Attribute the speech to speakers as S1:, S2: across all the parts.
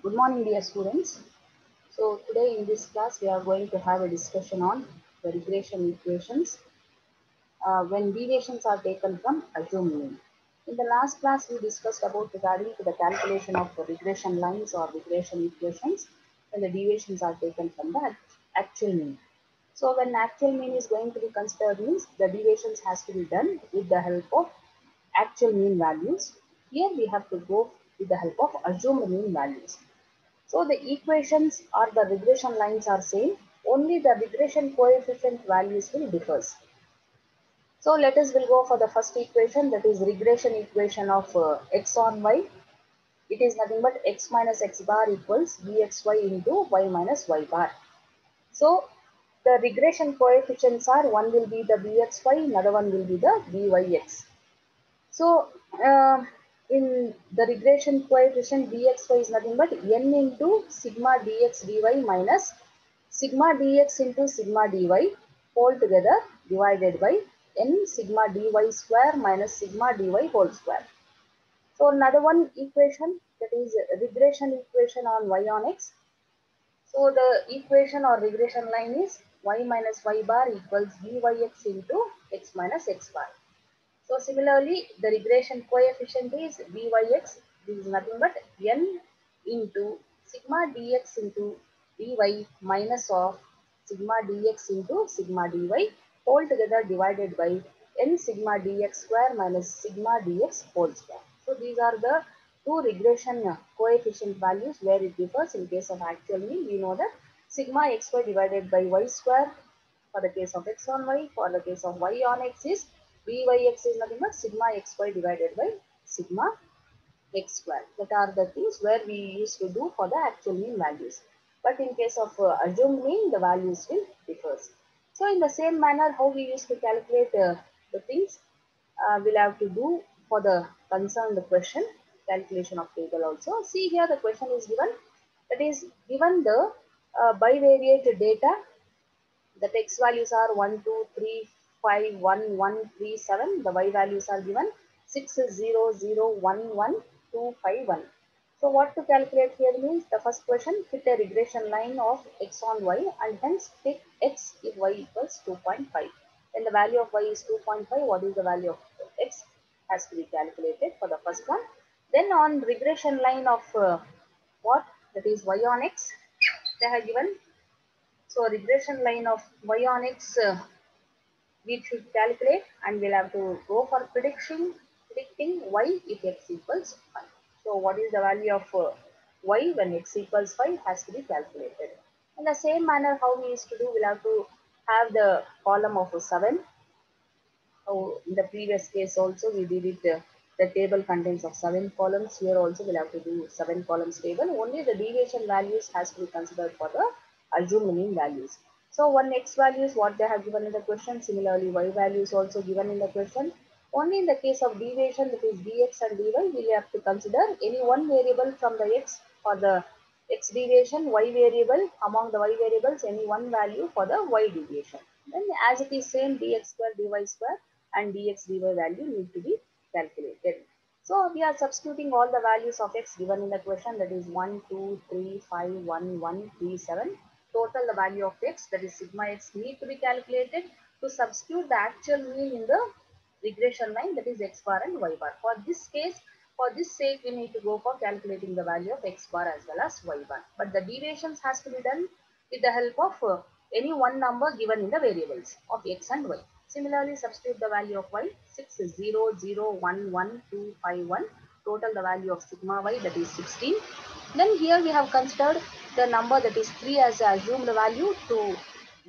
S1: Good morning, dear students. So today in this class, we are going to have a discussion on the regression equations when deviations are taken from assumed mean. In the last class, we discussed about regarding to the calculation of the regression lines or regression equations when the deviations are taken from the actual mean. So when actual mean is going to be considered means the deviations has to be done with the help of actual mean values. Here we have to go with the help of assumed mean values. So the equations or the regression lines are same, only the regression coefficient values will differ. So let us will go for the first equation, that is regression equation of x on y. It is nothing but x minus x bar equals bxy into y minus y bar. So the regression coefficients are, one will be the bxy, another one will be the byx. So in the regression coefficient dxy is nothing but n into sigma dx dy minus sigma dx into sigma dy whole together divided by n sigma dy square minus sigma dy whole square. So another one equation, that is regression equation on y on x. So the equation or regression line is y minus y bar equals byx into x minus x bar. So similarly, the regression coefficient is byx. This is nothing but n into sigma dx into dy minus of sigma dx into sigma dy whole together divided by n sigma dx square minus sigma dx whole square. So these are the two regression coefficient values where it differs. In case of actual mean, we know that sigma xy divided by y square for the case of x on y, for the case of y on x is byx is nothing but sigma xy divided by sigma x square. That are the things where we used to do for the actual mean values. But in case of assumed mean, the values will differ. So in the same manner, how we used to calculate the things, we'll have to do for the concerned question, calculation of table also. See here the question is given, that is given the bivariate data. The text values are 1, 2, 3, 5, 1, 1, 3, 7. The y values are given 6, 0, 0, 1, 1, 2, 5, 1. So what to calculate here means, the first question, fit a regression line of x on y and hence take x if y equals 2.5. When the value of y is 2.5, what is the value of x has to be calculated for the first one. Then on regression line of what, that is y on x, they have given. So regression line of y on x we should calculate, and we'll have to go for predicting y if x equals 5. So what is the value of y when x equals 5 has to be calculated. In the same manner how we used to do, we'll have to have the column of 7. So in the previous case also we did it, the table contains of 7 columns. Here also we'll have to do 7 columns table. Only the deviation values has to be considered for the assumed mean values. So one x values what they have given in the question, similarly y values also given in the question. Only in the case of deviation, that is dx and dy, we have to consider any one variable from the x for the x deviation, y variable among the y variables, any one value for the y deviation. Then as it is same, dx square dy square and dx dy value need to be calculated. So we are substituting all the values of x given in the question, that is 1, 2, 3, 5, 1, 1, 3, 7. Total the value of x, that is sigma x, need to be calculated to substitute the actual mean in the regression line, that is x bar and y bar. For this case, for this sake, we need to go for calculating the value of x bar as well as y bar. But the deviations has to be done with the help of any one number given in the variables of x and y. Similarly, substitute the value of y, 6, 0, 0, 1, 1, 2, 5, 1. Total the value of sigma y, that is 16. Then here we have considered the number, that is 3, as the assumed value to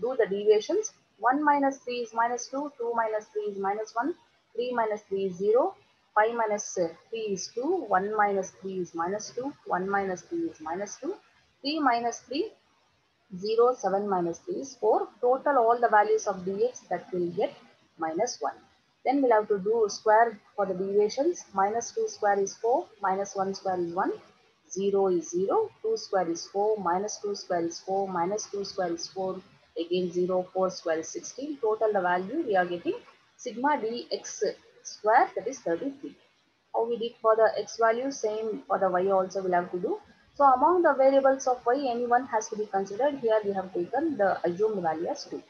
S1: do the deviations. 1 minus 3 is minus 2, 2 minus 3 is minus 1, 3 minus 3 is 0, 5 minus 3 is 2, 1 minus 3 is minus 2, 1 minus 3 is minus 2, 3 minus 3, 0, 7 minus 3 is 4. Total all the values of dx, that will get minus 1. Then we'll have to do square for the deviations. Minus 2 square is 4, minus 1 square is 1, 0 is 0, 2 square is 4, minus 2 square is 4, minus 2 square is 4, again 0, 4 square is 16. Total the value we are getting sigma dx square, that is 33. How we did for the x value, same for the y also we'll have to do. So among the variables of y, any one has to be considered. Here we have taken the assumed value as 2.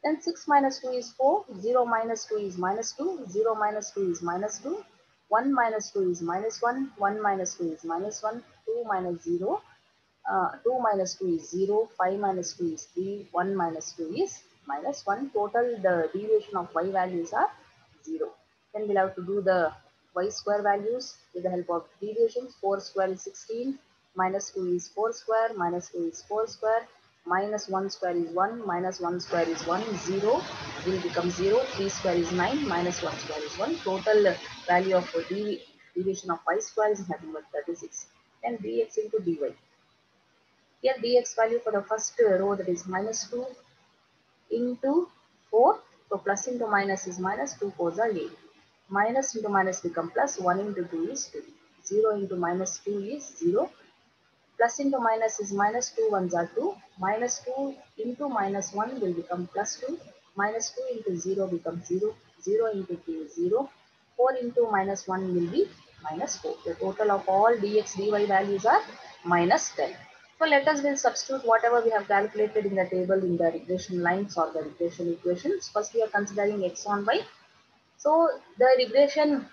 S1: Then 6 minus 2 is 4, 0 minus 2 is minus 2, 0 minus 2 is minus 2, 1 minus 2 is minus 1, 1 minus 2 is minus 1, 2 minus 0, 2 minus 2 is 0, 5 minus 2 is 3, 1 minus 2 is minus 1. Total the deviation of y values are 0. Then we'll have to do the y square values with the help of deviations. 4 square is 16, minus 2 is 4 square, minus 2 is 4 square, minus 1 square is 1, minus 1 square is 1, 0 will become 0, 3 square is 9, minus 1 square is 1. Total value of deviation of y square is nothing but 36. Then dx into dy. Here dx value for the first row, that is minus 2 into 4. So plus into minus is minus, 2 4s are 8. Minus into minus become plus, 1 into 2 is 2. 0 into minus 2 is 0. Plus into minus is minus, 2 ones are 2. Minus 2 into minus 1 will become plus 2. Minus 2 into 0 becomes 0. 0 into 2 is 0. 4 into minus 1 will be minus 4. The total of all dx dy values are minus 10. So let us will substitute whatever we have calculated in the table in the regression lines or the regression equations. First we are considering x on y. So the regression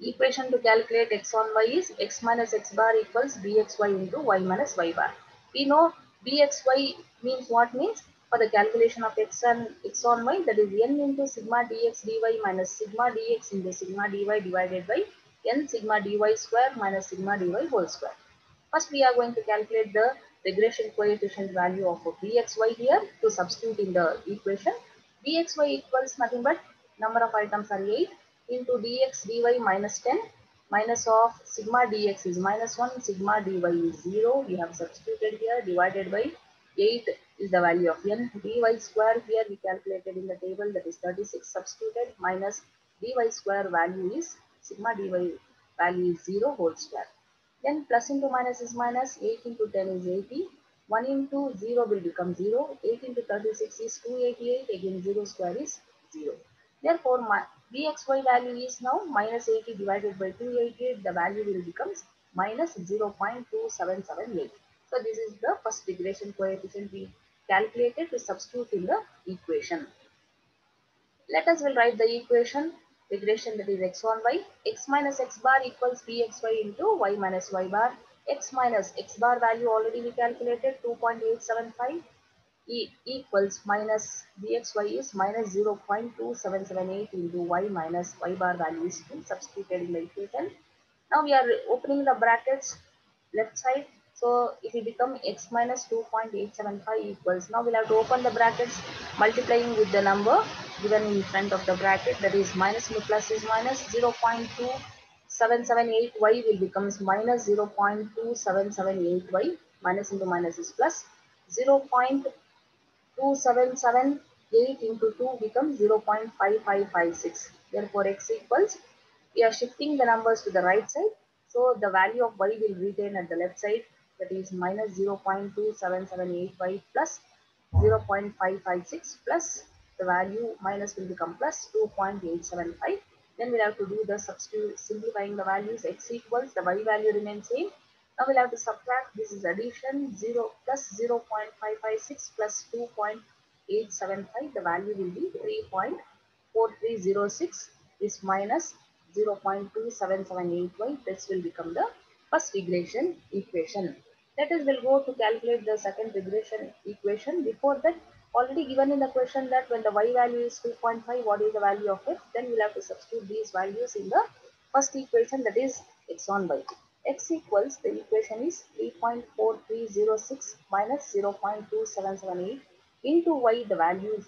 S1: equation to calculate x on y is x minus x bar equals bxy into y minus y bar. We know bxy means what means for the calculation of x on y, that is n into sigma dx dy minus sigma dx into sigma dy divided by n sigma dy square minus sigma dy whole square. First, we are going to calculate the regression coefficient value of bxy here to substitute in the equation. Bxy equals nothing but number of items are 8 into dx dy minus 10 minus of sigma dx is minus 1, sigma dy is 0. We have substituted here, divided by 8 is the value of n. Dy square here we calculated in the table, that is 36, substituted, minus dy square value is sigma dy value is 0 whole square. Then plus into minus is minus, 8 into 10 is 80, 1 into 0 will become 0, 8 into 36 is 288, again 0 square is 0. Therefore, my bxy value is now minus 80 divided by 288, the value will become minus 0.2778. So this is the first regression coefficient we calculated to substitute in the equation. Let us will write the equation regression, that is x on y. X minus x bar equals bxy into y minus y bar. X minus x bar value already we calculated 2.875 equals minus bxy is minus 0.2778 into y minus y bar value is substituted in the equation. Now we are opening the brackets left side. So it will become x minus 2.875 equals. Now we'll have to open the brackets, multiplying with the number given in front of the bracket, that is minus into plus is minus 0.2778y will becomes minus 0.2778y, minus into minus is plus 0.2778 into 2 becomes 0.5556. Therefore x equals, we are shifting the numbers to the right side, so the value of y will retain at the left side, that is minus 0.2778y plus 0.556 plus the value minus will become plus 2.875. Then we'll have to do the substitute, simplifying the values. X equals, the y value remains same. Now we'll have to subtract, this is addition, 0 plus 0.556 plus 2.875, the value will be 3.4306, is minus 0.2778y. This will become the first regression equation. Let us will go to calculate the second regression equation. Before that, already given in the question that when the y value is 2.5, what is the value of x? Then we'll have to substitute these values in the first equation, that is x on y. X equals, the equation is 3.4306 minus 0.2778 into y, the value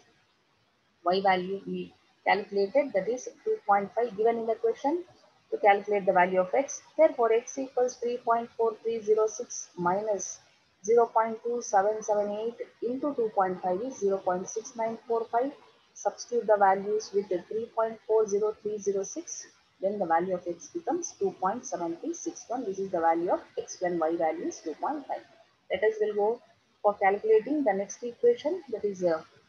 S1: y value we calculated, that is 2.5 given in the question to calculate the value of x. Therefore, x equals 3.4306 minus 0.2778 into 2.5 is 0.6945. Substitute the values with the 3.40306. Then the value of x becomes 2.7361. This is the value of x when y value is 2.5. Let us will go for calculating the next equation, that is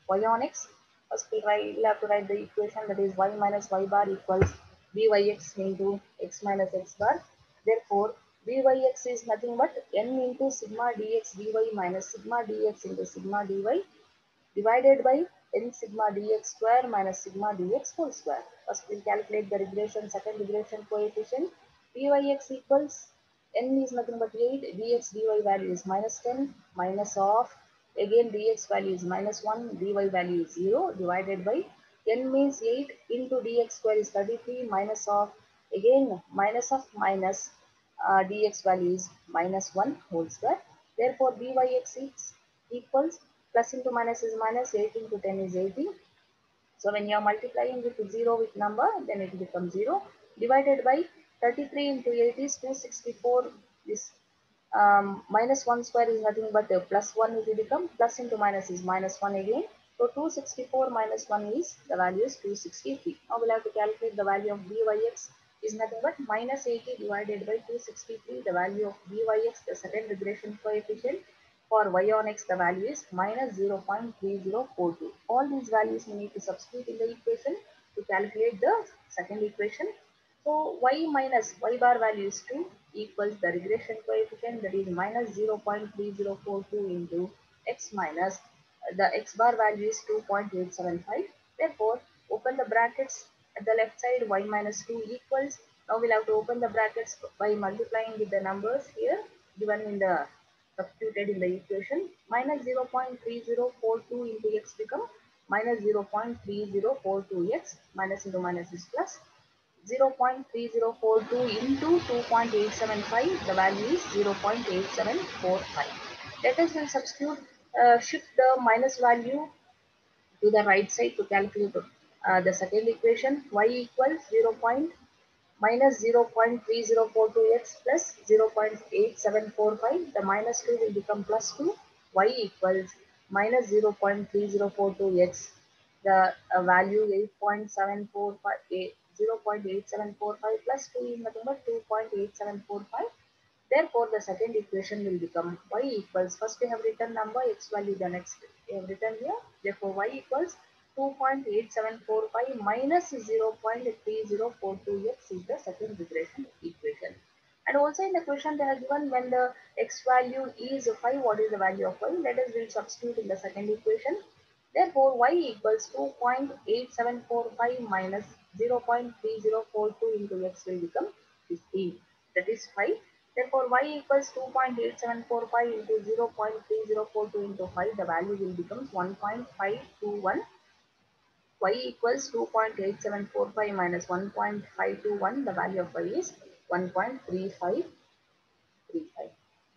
S1: y on x. First we'll have to write the equation, that is y minus y bar equals byx into x minus x bar. Therefore, dyx is nothing but n into sigma dx dy minus sigma dx into sigma dy divided by n sigma dx square minus sigma dx whole square. First we'll calculate the regression, second regression coefficient. Dyx equals n is nothing but 8, dx dy value is minus 10, minus of, again dx value is minus 1, dy value is 0, divided by n means 8 into dx square is 33, minus of, again minus of minus, dx value is minus 1 whole square. Therefore dyx is equals plus into minus is minus, 8 into 10 is 80. So when you are multiplying with 0 with number, then it becomes 0. Divided by 33 into 8 is 264. This minus 1 square is nothing but plus 1 it will become, plus into minus is minus 1 again. So 264 minus 1 is, the value is 263. Now we'll have to calculate the value of dyx is nothing but minus 80 divided by 263. The value of dyx, the second regression coefficient. For y on x, the value is minus 0.3042. All these values we need to substitute in the equation to calculate the second equation. So y minus y bar value is 2 equals the regression coefficient, that is minus 0.3042 into x minus the x bar value is 2.875. Therefore, open the brackets at the left side, y minus 2 equals, now we'll have to open the brackets by multiplying with the numbers here given in the substituted in the equation. Minus 0.3042 into x become minus 0.3042x, minus into minus is plus, 0.3042 into 2.875, the value is 0.8745. Let us then substitute, shift the minus value to the right side to calculate the second equation. Y equals 0. Minus 0.3042x plus 0.8745. The minus 2 will become plus 2. Y equals minus 0.3042x. The value 8.745, 0.8745 plus 2 is nothing but 2.8745. Therefore, the second equation will become y equals, first we have written number, x value, the next we have written here. Therefore, y equals 2.8745 minus 0.3042x is the second regression equation. And also in the question they have given when the x value is 5, what is the value of y? Let us will substitute in the second equation. Therefore, y equals 2.8745 minus 0.3042 into x will become 15. That is 5. Therefore, y equals 2.8745 into 0.3042 into 5. The value will become 1.521. Y equals 2.8745 minus 1.521. The value of y is 1.3535.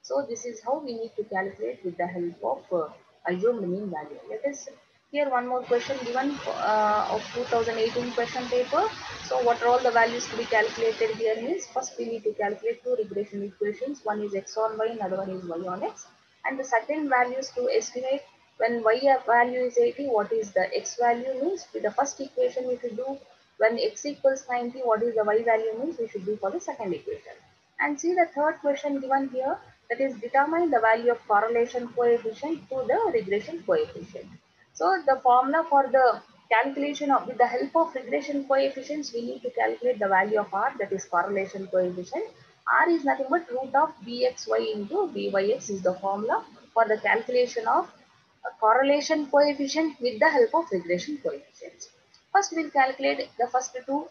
S1: So this is how we need to calculate with the help of assumed mean value. Let us here one more question given of 2018 question paper. So what are all the values to be calculated here means, first we need to calculate two regression equations. One is x on y, another one is y on x. And the second values to estimate when y value is 80, what is the x value means. With the first equation we should do when x equals 90, what is the y value means we should do for the second equation. And see the third question given here, that is determine the value of correlation coefficient to the regression coefficient. So the formula for the calculation of, with the help of regression coefficients, we need to calculate the value of R, that is correlation coefficient. R is nothing but root of bxy into byx is the formula for the calculation of a correlation coefficient with the help of regression coefficients. First, we'll calculate the first two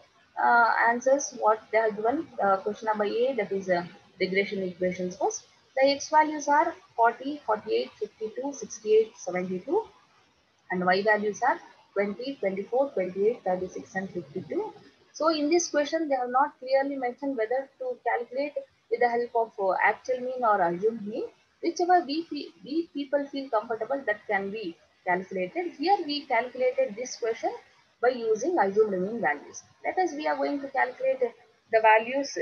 S1: answers what they are given. Question number A, that is regression equations first. The x values are 40, 48, 52, 68, 72, and y values are 20, 24, 28, 36, and 52. So in this question, they have not clearly mentioned whether to calculate with the help of actual mean or assumed mean. Whichever we people feel comfortable, that can be calculated. Here we calculated this question by using assumed mean values. Let us, we are going to calculate the values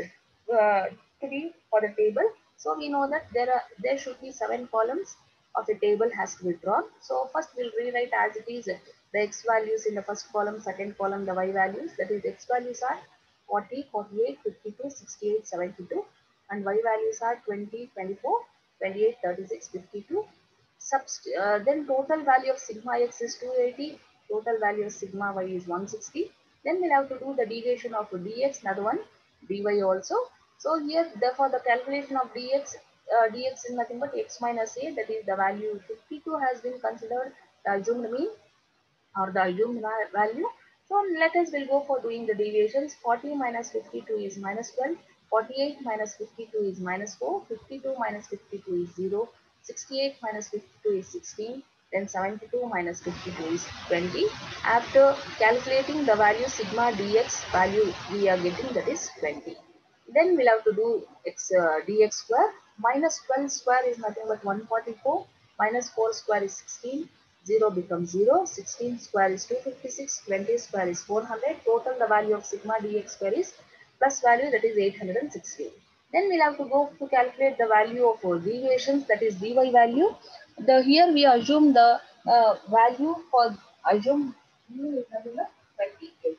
S1: to be for the table. So we know that there should be 7 columns of the table has to be drawn. So first we'll rewrite as it is the x values in the first column, second column the y values. That is x values are 40, 48, 52, 68, 72, and y values are 20, 24, 28, 36, 52. Then total value of sigma x is 280, total value of sigma y is 160. Then we'll have to do the deviation of dx, another one, dy also. So here, therefore, the calculation of dx is nothing but x minus a, that is the value 52 has been considered the assumed mean or the assumed value. So let us will go for doing the deviations. 40 minus 52 is minus 12, 48 minus 52 is minus 4, 52 minus 52 is 0, 68 minus 52 is 16, then 72 minus 52 is 20. After calculating the value sigma dx value we are getting, that is 20. Then we'll have to do dx square. Minus 12 square is nothing but 144. Minus 4 square is 16. 0 becomes 0. 16 square is 256. 20 square is 400. Total the value of sigma dx square is plus value, that is 816. Then we'll have to go to calculate the value of deviations, that is dy value. Here we assume the value for assume is nothing but 28.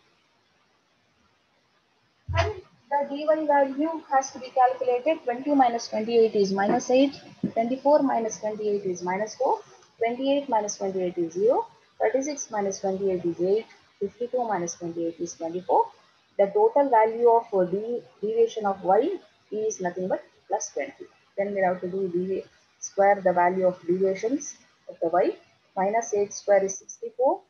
S1: And the dy value has to be calculated. 20 minus 28 is minus 8. 24 minus 28 is minus 4. 28 minus 28 is 0. 36 minus 28 is 8. 52 minus 28 is 24. The total value of deviation of y is nothing but plus 20. Then we have to do square the value of deviations of the y. Minus 8 square is 64.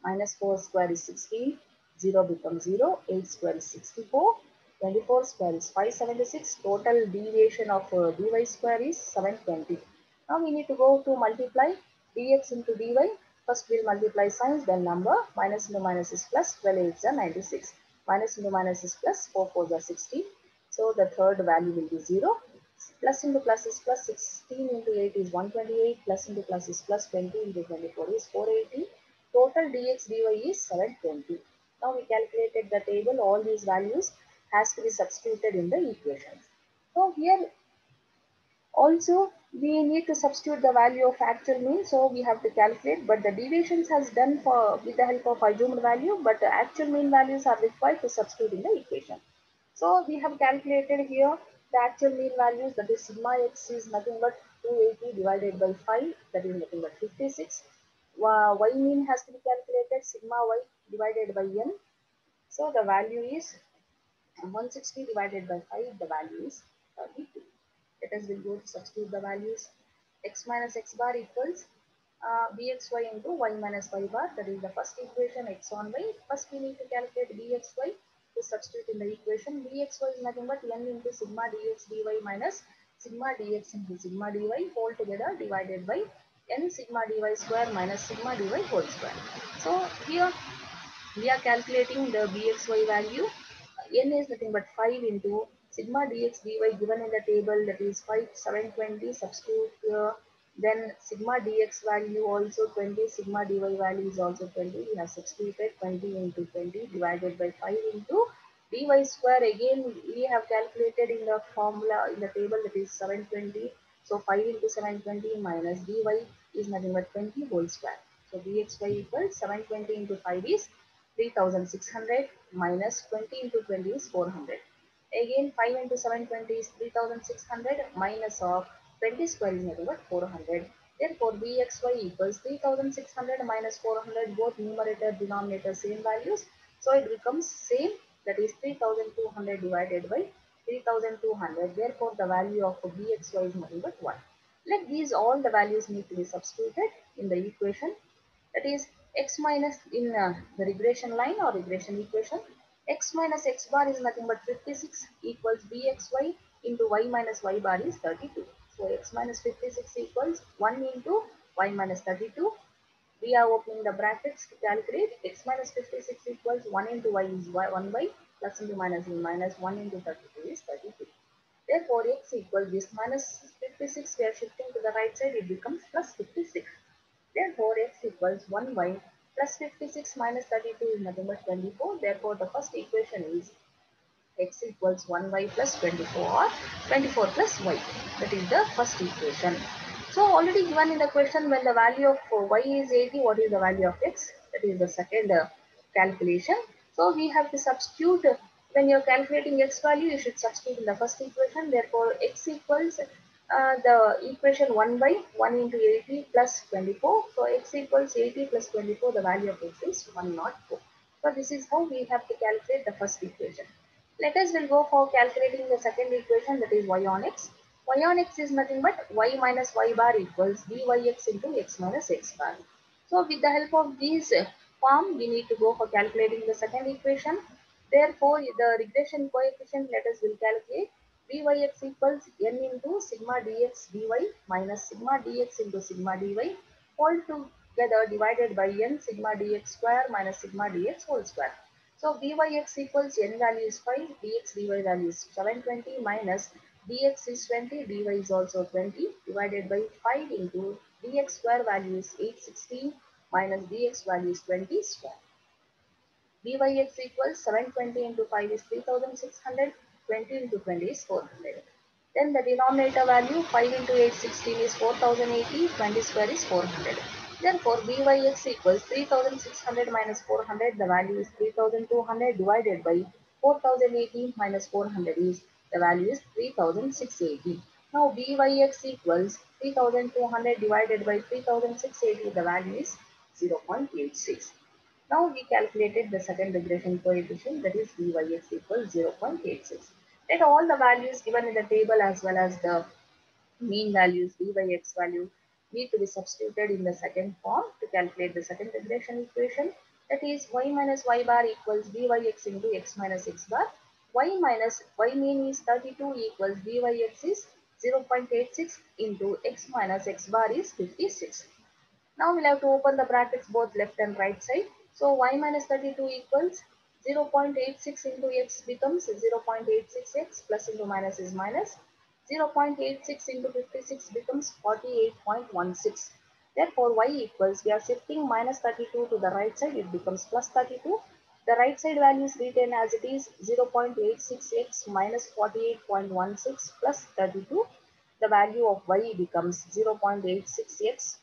S1: Minus 4 square is 16, 0 becomes 0, 8 square is 64, 24 square is 576, total deviation of dy square is 720. Now we need to go to multiply dx into dy. First we'll multiply signs, then number. Minus into minus is plus, 12 8s are 96. Minus into minus is plus, 4 4s are 60. So the third value will be 0. Plus into plus is plus, 16 into 8 is 128, plus into plus is plus, 20 into 24 is 480. Total dx dy is 720. Now we calculated the table. All these values has to be substituted in the equations. So here also we need to substitute the value of actual mean. So we have to calculate, but the deviations has done for with the help of assumed value, but the actual mean values are required to substitute in the equation. So we have calculated here the actual mean values, that is sigma x is nothing but 280 divided by 5, that is nothing but 56. Y mean has to be calculated, sigma y divided by n. So the value is 160 divided by 5, the value is 32. Let us will go to substitute the values. X minus x bar equals bxy into y minus y bar, that is the first equation, x on y. First we need to calculate bxy to substitute in the equation. Bxy is nothing but n into sigma dx dy minus sigma dx into sigma dy whole together divided by n sigma dy square minus sigma dy whole square. So here we are calculating the bxy value. N is nothing but 5 into sigma dx dy given in the table, that is 5 720. Substitute here. Then sigma dx value also 20, sigma dy value is also 20. We have substituted 20 into 20 divided by 5 into dy square. Again we have calculated in the formula in the table, that is 720. So 5 into 720 minus dy is nothing but 20 whole square. So dxy equals 720 into 5 is 3600 minus 20 into 20 is 400. Again 5 into 720 is 3600 minus of 20 square is nothing but 400. Therefore bxy equals 3600 minus 400, both numerator denominator same values. So it becomes same, that is 3200 divided by 3200. Therefore the value of bxy is nothing but 1. Let these all the values need to be substituted in the equation. That is x minus in the regression line or regression equation, x minus x bar is nothing but 56 equals bxy into y minus y bar is 32. So x minus 56 equals 1 into y minus 32. We are opening the brackets to calculate. X minus 56 equals 1 into y is 1 by, plus into minus is minus, 1 into 32 is 32. Therefore x equals this minus 56, we are shifting to the right side, it becomes plus 56. Therefore, x equals 1y plus 56 minus 32 is nothing but 24. Therefore, the first equation is x equals 1y plus 24 or 24 plus y. That is the first equation. So, already given in the question, when the value of y is 80, what is the value of x? That is the second calculation. So, we have to substitute. When you are calculating x value, you should substitute in the first equation. Therefore, x equals the equation 1 by 1 into 80 plus 24. So x equals 80 plus 24. The value of x is 104. So this is how we have to calculate the first equation. Let us will go for calculating the second equation, that is y on x. Y on x is nothing but y minus y bar equals dyx into x minus x bar. So with the help of this form, we need to go for calculating the second equation. Therefore, the regression coefficient, let us will calculate dyx equals n into sigma dx dy minus sigma dx into sigma dy whole together divided by n sigma dx square minus sigma dx whole square. So dyx equals n value is 5, dx dy value is 720 minus dx is 20, dy is also 20 divided by 5 into dx square value is 816 minus dx value is 20 square. Dyx equals 720 into 5 is 3600, 20 into 20 is 400. Then the denominator value 5 into 816 is 4080, 20 square is 400. Therefore, Byx equals 3600 minus 400, the value is 3200 divided by 4080 minus 400 is, the value is 3680. Now Byx equals 3200 divided by 3680, the value is 0.86. Now we calculated the second regression coefficient, that is Dyx equals 0.86. Let all the values given in the table as well as the mean values Dyx value need to be substituted in the second form to calculate the second regression equation, that is y minus y bar equals Dyx into x minus x bar. Y minus y mean is 32 equals Dyx is 0.86 into x minus x bar is 56. Now we'll have to open the brackets both left and right side. So y minus 32 equals 0.86 into x becomes 0.86x, plus into minus is minus. 0.86 into 56 becomes 48.16. Therefore y equals, we are shifting minus 32 to the right side, it becomes plus 32. The right side value is written as it is 0.86x minus 48.16 plus 32. The value of y becomes 0.86x.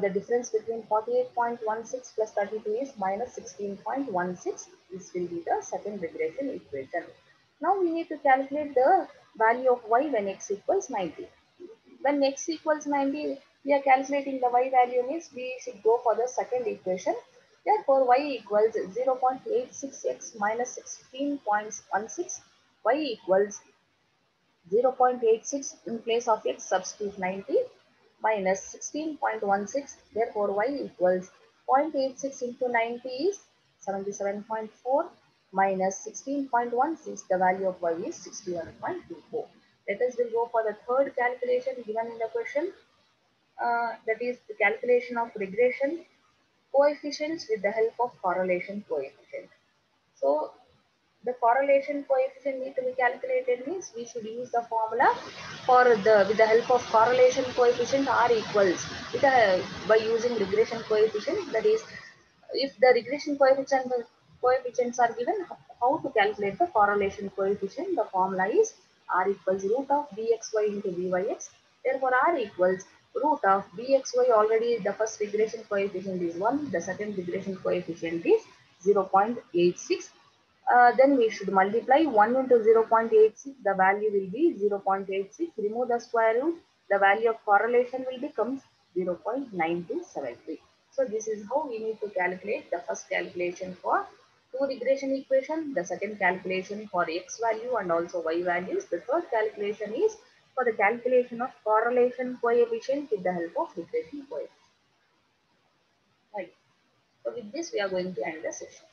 S1: The difference between 48.16 plus 32 is minus 16.16. This will be the second regression equation. Now we need to calculate the value of y when x equals 90. When x equals 90, we are calculating the y value means we should go for the second equation. Therefore, y equals 0.86x minus 16.16. Y equals 0.86 in place of x substitute 90 minus 16.16. Therefore, y equals 0.86 into 90 is 77.4 minus 16.16. The value of y is 61.24. Let us will go for the third calculation given in the question. That is the calculation of regression coefficients with the help of correlation coefficient. So the correlation coefficient need to be calculated means we should use the formula for the with the help of correlation coefficient r equals with by using regression coefficient, that is if the regression coefficients are given, how to calculate the correlation coefficient? The formula is r equals root of bxy into byx. Therefore r equals root of bxy, already the first regression coefficient is 1, the second regression coefficient is 0.86. Then we should multiply 1 into 0.86, the value will be 0.86. Remove the square root, the value of correlation will become 0.9273. So this is how we need to calculate the first calculation for two regression equation, the second calculation for x value and also y values. The third calculation is for the calculation of correlation coefficient with the help of regression coefficient. Right. So with this we are going to end the session.